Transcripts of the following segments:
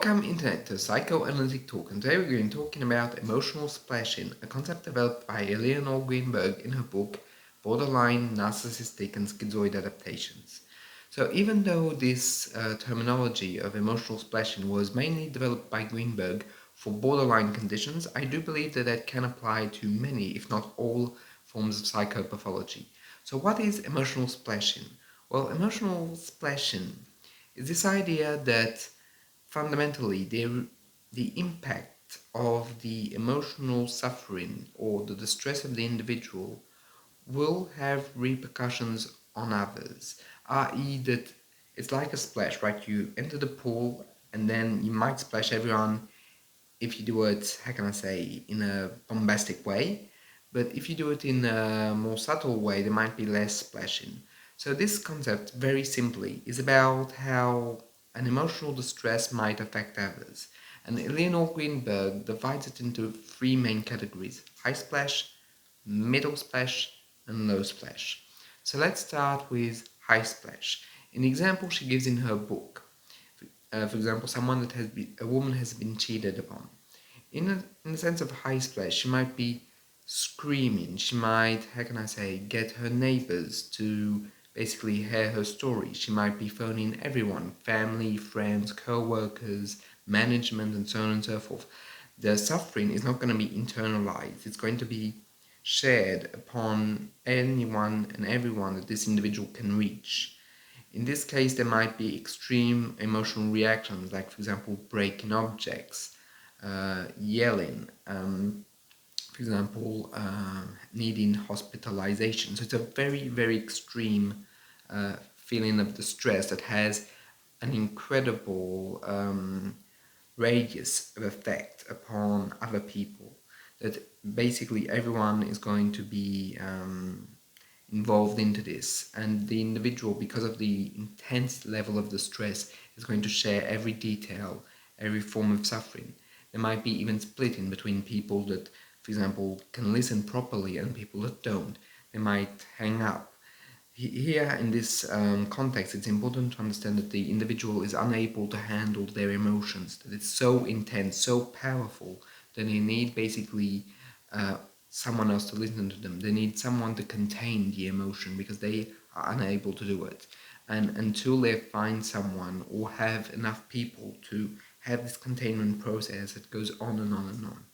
Welcome Internet to Psychoanalytic Talk, and today we're going to be talking about emotional splashing, a concept developed by Elionor Greenberg in her book Borderline, Narcissistic and Schizoid Adaptations. So even though this terminology of emotional splashing was mainly developed by Greenberg for borderline conditions, I do believe that it can apply to many, if not all, forms of psychopathology. So what is emotional splashing? Well, emotional splashing is this idea that fundamentally the impact of the emotional suffering or the distress of the individual will have repercussions on others, i.e. that it's like a splash, right? You enter the pool and then you might splash everyone if you do it, how can I say, in a bombastic way, but if you do it in a more subtle way, there might be less splashing. So this concept, very simply, is about how an emotional distress might affect others. And Elionor Greenberg divides it into three main categories: high splash, middle splash, and low splash. So let's start with high splash. An example she gives in her book. For example, a woman has been cheated upon. In the sense of high splash, she might be screaming. She might, how can I say, get her neighbors to basically hear her story. She might be phoning everyone, family, friends, co-workers, management, and so on and so forth. The suffering is not going to be internalized. It's going to be shared upon anyone and everyone that this individual can reach. In this case, there might be extreme emotional reactions, like, for example, breaking objects, yelling, for example, needing hospitalization. So it's a very, very extreme feeling of distress that has an incredible radius of effect upon other people. That basically everyone is going to be involved into this, and the individual, because of the intense level of the stress, is going to share every detail, every form of suffering. There might be even splitting between people that, for example, can listen properly and people that don't. They might hang up. Here, in this context, it's important to understand that the individual is unable to handle their emotions, that it's so intense, so powerful, that they need basically someone else to listen to them. They need someone to contain the emotion because they are unable to do it. And until they find someone or have enough people to have this containment process, it goes on and on and on.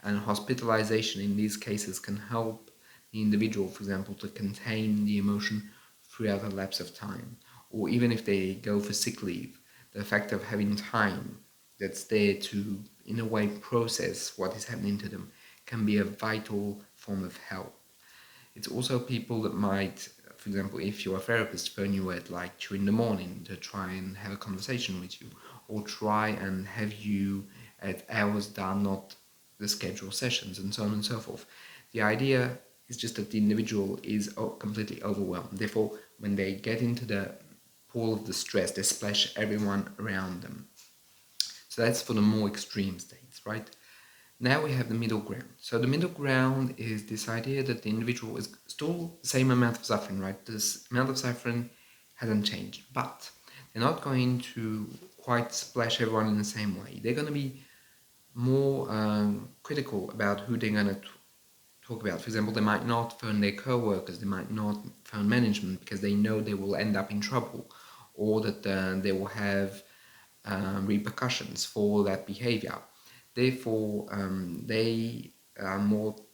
And hospitalization in these cases can help the individual, for example, to contain the emotion throughout a lapse of time. Or even if they go for sick leave, the fact of having time that's there to, in a way, process what is happening to them can be a vital form of help. It's also people that might, for example, if you're a therapist, phone you at like 2 in the morning to try and have a conversation with you, or try and have you at hours that are not the scheduled sessions, and so on and so forth. The idea is just that the individual is completely overwhelmed. Therefore, when they get into the pool of distress, they splash everyone around them. So that's for the more extreme states, right? Now we have the middle ground. So the middle ground is this idea that the individual is still the same amount of suffering, right? This amount of suffering hasn't changed, but they're not going to quite splash everyone in the same way. They're going to be more critical about who they're going to talk about. For example, they might not phone their co-workers, they might not phone management because they know they will end up in trouble, or that they will have repercussions for that behavior. Therefore, they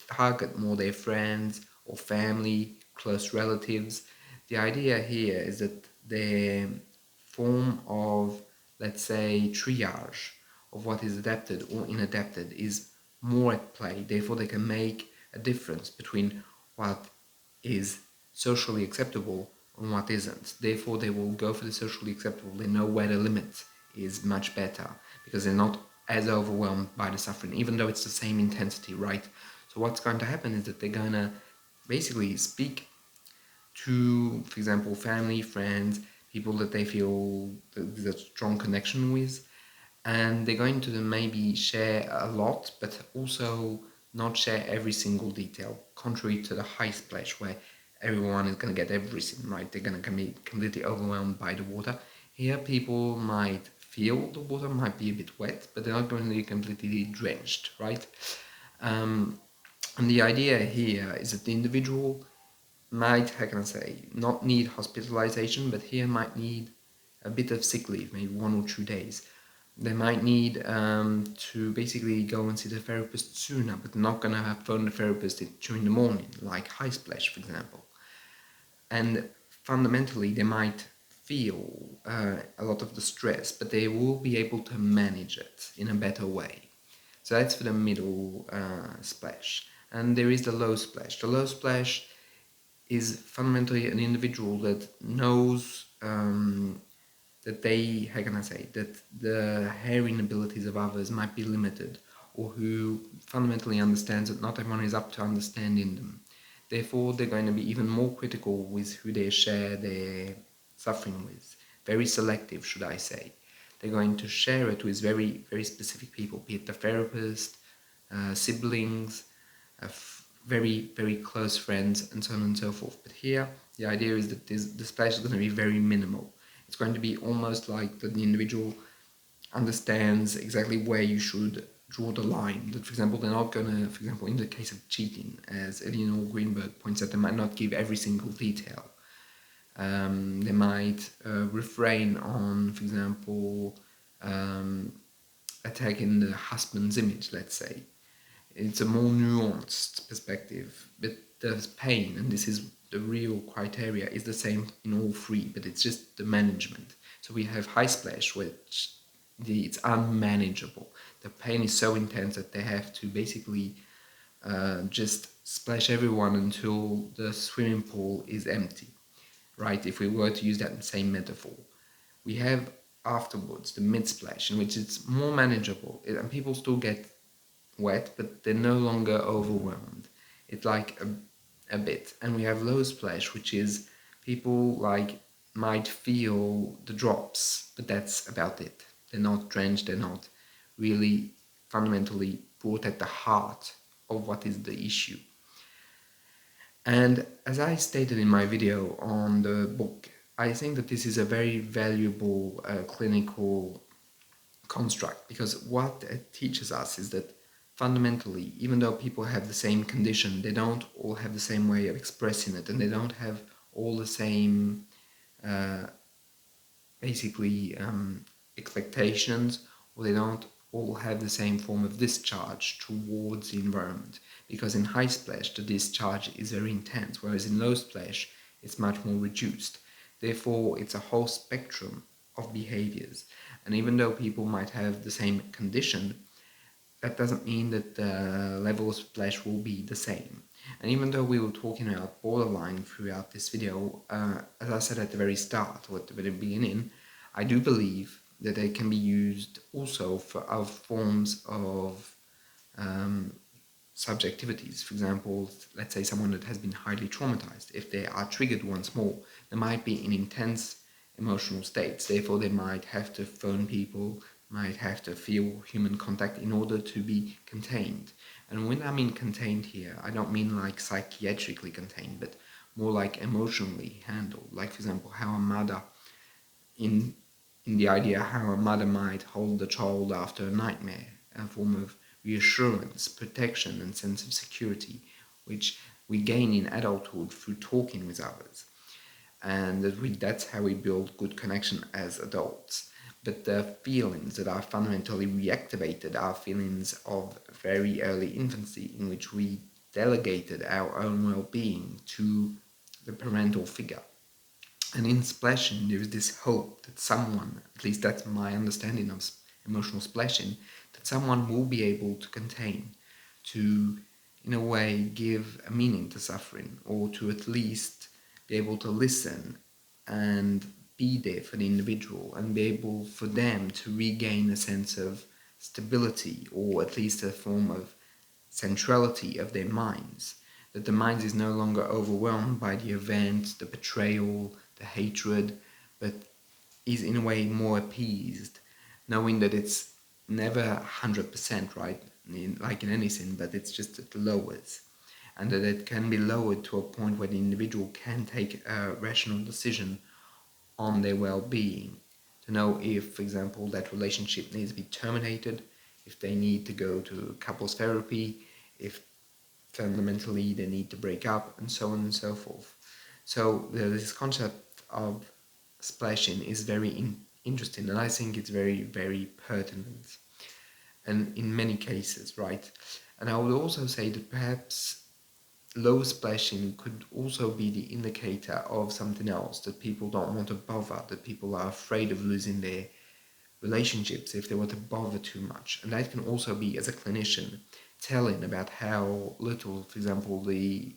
target more their friends or family, close relatives. The idea here is that their form of, let's say, triage of what is adapted or inadapted is more at play. Therefore, they can make a difference between what is socially acceptable and what isn't. Therefore, they will go for the socially acceptable. They know where the limit is much better because they're not as overwhelmed by the suffering, even though it's the same intensity, right? So what's going to happen is that they're going to basically speak to, for example, family, friends, people that they feel there's a strong connection with, and they're going to maybe share a lot, but also not share every single detail, contrary to the high splash where everyone is going to get everything, right? They're going to be completely overwhelmed by the water. Here, people might feel the water might be a bit wet, but they're not going to be completely drenched, right? And the idea here is that the individual might, how can I say, not need hospitalization, but here might need a bit of sick leave, maybe 1 or 2 days. They might need to basically go and see the therapist sooner, but they're not going to have phone the therapist during the morning, like high splash, for example. And fundamentally, they might feel a lot of the stress, but they will be able to manage it in a better way. So that's for the middle splash. And there is the low splash. The low splash is fundamentally an individual that knows that they, how can I say, that the hearing abilities of others might be limited, or who fundamentally understands that not everyone is up to understanding them. Therefore, they're going to be even more critical with who they share their suffering with. Very selective, should I say. They're going to share it with very, very specific people, be it the therapist, siblings, very, very close friends, and so on and so forth. But here, the idea is that the splash is going to be very minimal. It's going to be almost like that the individual understands exactly where you should draw the line. That, for example, they're not going to, for example, in the case of cheating, as Elionor Greenberg points out, they might not give every single detail. They might refrain on, for example, attacking the husband's image, let's say. It's a more nuanced perspective, but there's pain, and this is the real criteria, is the same in all three, but it's just the management. So we have high splash, which it's unmanageable. The pain is so intense that they have to basically just splash everyone until the swimming pool is empty, right? If we were to use that same metaphor. We have afterwards the mid splash, in which it's more manageable, and people still get wet, but they're no longer overwhelmed. It's like a bit. And we have low splash, which is people like might feel the drops, but that's about it. They're not drenched, they're not really fundamentally brought at the heart of what is the issue. And as I stated in my video on the book, I think that this is a very valuable clinical construct, because what it teaches us is that fundamentally, even though people have the same condition, they don't all have the same way of expressing it, and they don't have all the same expectations, or they don't all have the same form of discharge towards the environment. Because in high splash, the discharge is very intense, whereas in low splash, it's much more reduced. Therefore, it's a whole spectrum of behaviors. And even though people might have the same condition, that doesn't mean that the level of splash will be the same. And even though we were talking about borderline throughout this video, as I said at the very start, or at the very beginning, I do believe that they can be used also for other forms of subjectivities. For example, let's say someone that has been highly traumatized. If they are triggered once more, they might be in intense emotional states. Therefore, they might have to phone people, might have to feel human contact in order to be contained. And when I mean contained here, I don't mean like psychiatrically contained, but more like emotionally handled. Like, for example, how a mother, in the idea how a mother might hold the child after a nightmare, a form of reassurance, protection, and sense of security, which we gain in adulthood through talking with others. And that's how we build good connection as adults. But the feelings that are fundamentally reactivated are feelings of very early infancy, in which we delegated our own well-being to the parental figure. And in splashing, there is this hope that someone, at least that's my understanding of emotional splashing, that someone will be able to contain, to, in a way, give a meaning to suffering, or to at least be able to listen and be there for the individual, and be able for them to regain a sense of stability, or at least a form of centrality of their minds. That the mind is no longer overwhelmed by the event, the betrayal, the hatred, but is in a way more appeased, knowing that it's never 100% right, like in any sin, but it's just at the lowest. And that it can be lowered to a point where the individual can take a rational decision on their well-being, to know if, for example, that relationship needs to be terminated, if they need to go to couples therapy, if fundamentally they need to break up, and so on and so forth. So this concept of splashing is very interesting, and I think it's very, very pertinent, and in many cases, right? And I would also say that perhaps low splashing could also be the indicator of something else, that people don't want to bother, that people are afraid of losing their relationships if they were to bother too much. And that can also be, as a clinician, telling about how little, for example, the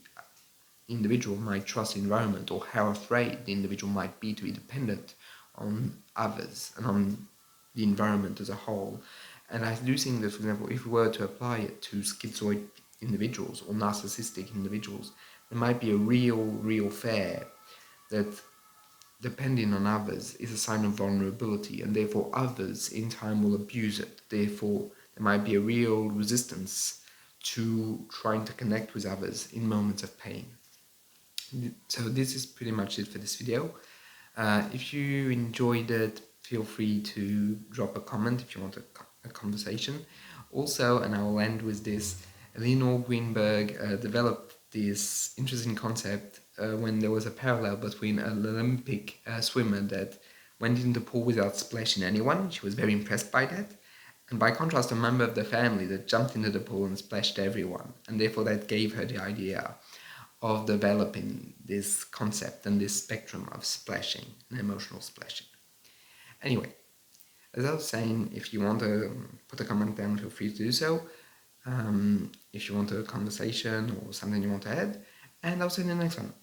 individual might trust the environment, or how afraid the individual might be to be dependent on others and on the environment as a whole. And I do think that, for example, if we were to apply it to schizoid individuals or narcissistic individuals, there might be a real fear that depending on others is a sign of vulnerability, and therefore others in time will abuse it. Therefore, there might be a real resistance to trying to connect with others in moments of pain. So this is pretty much it for this video. If you enjoyed it, feel free to drop a comment if you want a conversation. Also, and I will end with this, Elionor Greenberg developed this interesting concept when there was a parallel between an Olympic swimmer that went into the pool without splashing anyone. She was very impressed by that. And by contrast, a member of the family that jumped into the pool and splashed everyone. And therefore that gave her the idea of developing this concept and this spectrum of splashing and emotional splashing. Anyway, as I was saying, if you want to put a comment down, feel free to do so. If you want a conversation or something you want to add, and I'll see you in the next one.